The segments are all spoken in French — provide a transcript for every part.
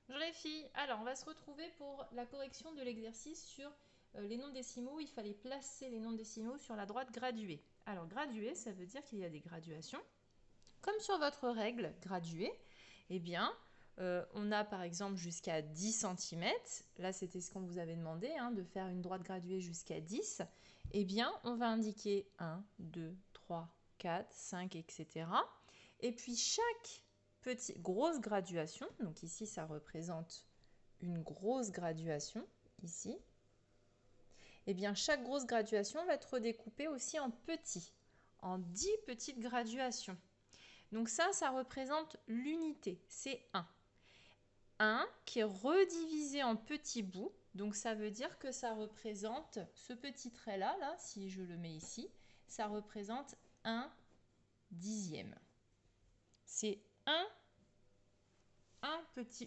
Bonjour les filles, alors on va se retrouver pour la correction de l'exercice sur les nombres décimaux. Il fallait placer les nombres décimaux sur la droite graduée. Alors graduée, ça veut dire qu'il y a des graduations. Comme sur votre règle graduée, eh bien, on a par exemple jusqu'à 10 cm. Là, c'était ce qu'on vous avait demandé, hein, de faire une droite graduée jusqu'à 10. Eh bien, on va indiquer 1, 2, 3, 4, 5, etc. Et puis chaque grosse graduation, donc ici ça représente une grosse graduation, ici, et bien chaque grosse graduation va être découpée aussi en petits, en 10 petites graduations. Donc ça représente l'unité, c'est 1. 1 qui est redivisé en petits bouts, donc ça veut dire que ça représente ce petit trait-là, là, si je le mets ici, ça représente 1 dixième. C'est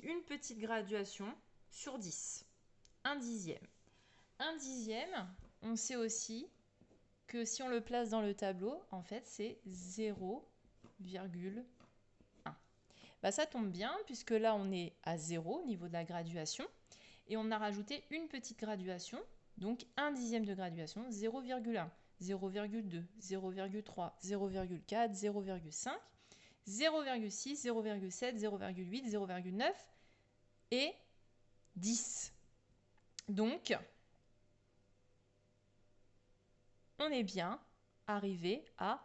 une petite graduation sur 10. 1 dixième. 1 dixième, on sait aussi que si on le place dans le tableau, en fait, c'est 0,1. Bah, ça tombe bien, puisque là, on est à 0 au niveau de la graduation. Et on a rajouté une petite graduation, donc 1 dixième de graduation, 0,1, 0,2, 0,3, 0,4, 0,5, 0,6, 0,7, 0,8, 0,9 et 10. Donc, on est bien arrivé à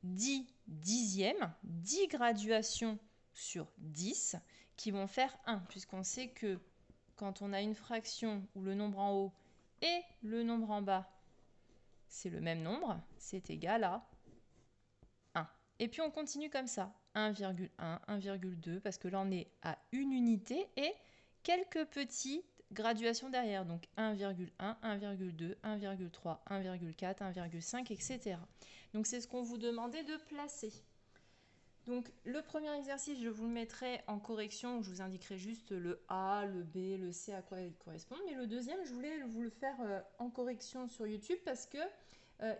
10 dixièmes, 10 graduations sur 10 qui vont faire 1, puisqu'on sait que quand on a une fraction où le nombre en haut et le nombre en bas, c'est le même nombre, c'est égal à 1. Et puis on continue comme ça, 1,1, 1,2, parce que là on est à une unité et quelques petites graduations derrière, donc 1,1, 1,2, 1,3, 1,4, 1,5, etc. Donc c'est ce qu'on vous demandait de placer. Donc le premier exercice, je vous le mettrai en correction, je vous indiquerai juste le A, le B, le C, à quoi il correspond. Mais le deuxième, je voulais vous le faire en correction sur YouTube parce que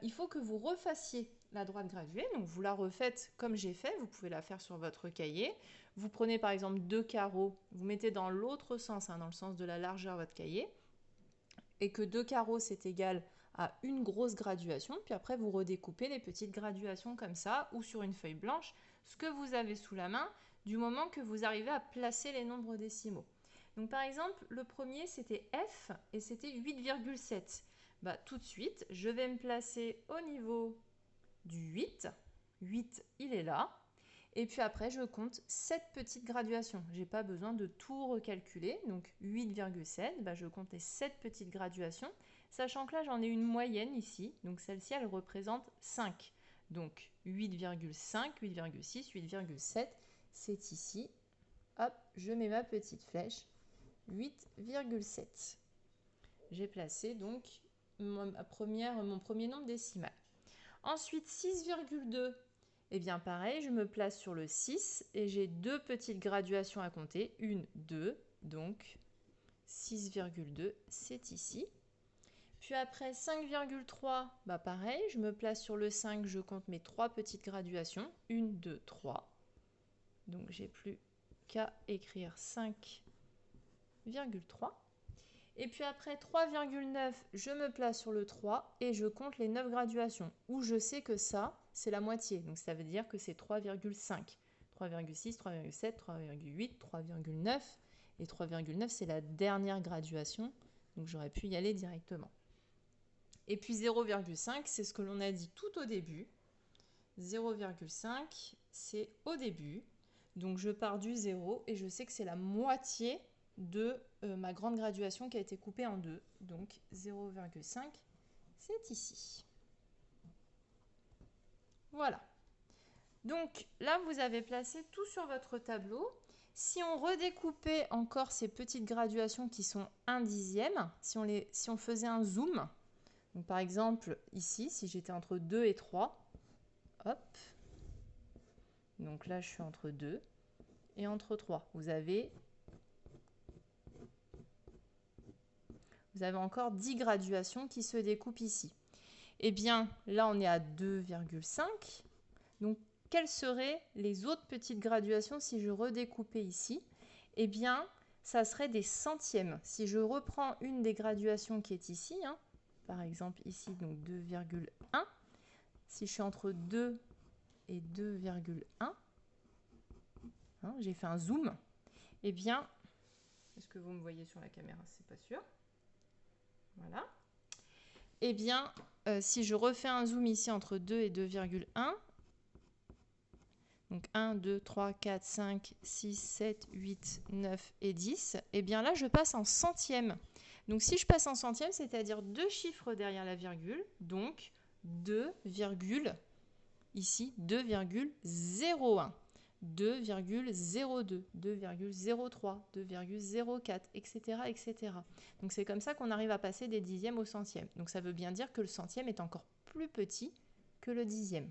il faut que vous refassiez la droite graduée. Donc vous la refaites comme j'ai fait, vous pouvez la faire sur votre cahier. Vous prenez par exemple 2 carreaux, vous mettez dans l'autre sens, hein, dans le sens de la largeur votre cahier, et que 2 carreaux c'est égal à une grosse graduation, puis après vous redécoupez les petites graduations comme ça, ou sur une feuille blanche, ce que vous avez sous la main, du moment que vous arrivez à placer les nombres décimaux. Donc par exemple, le premier c'était F et c'était 8,7. Bah, tout de suite, je vais me placer au niveau du 8. 8, il est là. Et puis après, je compte 7 petites graduations. Je n'ai pas besoin de tout recalculer. Donc 8,7, bah, je compte les 7 petites graduations. Sachant que là, j'en ai une moyenne ici. Donc celle-ci, elle représente 5. Donc 8,5, 8,6, 8,7, c'est ici. Hop, je mets ma petite flèche. 8,7. J'ai placé donc mon premier nombre décimal. Ensuite, 6,2. Eh bien pareil, je me place sur le 6 et j'ai deux petites graduations à compter. 1, 2, donc 6,2, c'est ici. Puis après 5,3, bah pareil, je me place sur le 5, je compte mes trois petites graduations. 1, 2, 3. Donc j'ai plus qu'à écrire 5,3. Et puis après 3,9, je me place sur le 3 et je compte les 9 graduations. Où je sais que ça, c'est la moitié. Donc ça veut dire que c'est 3,5. 3,6, 3,7, 3,8, 3,9. Et 3,9, c'est la dernière graduation. Donc j'aurais pu y aller directement. Et puis 0,5, c'est ce que l'on a dit tout au début. 0,5, c'est au début. Donc je pars du 0 et je sais que c'est la moitié de ma grande graduation qui a été coupée en deux. Donc 0,5, c'est ici. Voilà. Donc là, vous avez placé tout sur votre tableau. Si on redécoupait encore ces petites graduations qui sont 1 dixième, si on faisait un zoom, donc par exemple ici, si j'étais entre 2 et 3, hop, donc là je suis entre 2 et entre 3. Vous avez encore 10 graduations qui se découpent ici. Eh bien, là, on est à 2,5. Donc, quelles seraient les autres petites graduations si je redécoupais ici? Eh bien, ça serait des centièmes. Si je reprends une des graduations qui est ici, hein, par exemple ici, donc 2,1, si je suis entre 2 et 2,1, hein, j'ai fait un zoom, eh bien, est-ce que vous me voyez sur la caméra? C'est pas sûr. Voilà. Eh bien, si je refais un zoom ici entre 2 et 2,1, donc 1, 2, 3, 4, 5, 6, 7, 8, 9 et 10, eh bien là, je passe en centièmes. Donc si je passe en centièmes, c'est-à-dire 2 chiffres derrière la virgule, donc 2, ici 2,01, 2,02, 2,03, 2,04, etc., etc. Donc c'est comme ça qu'on arrive à passer des dixièmes au centième. Donc ça veut bien dire que le centième est encore plus petit que le dixième.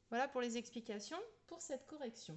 Voilà pour les explications pour cette correction.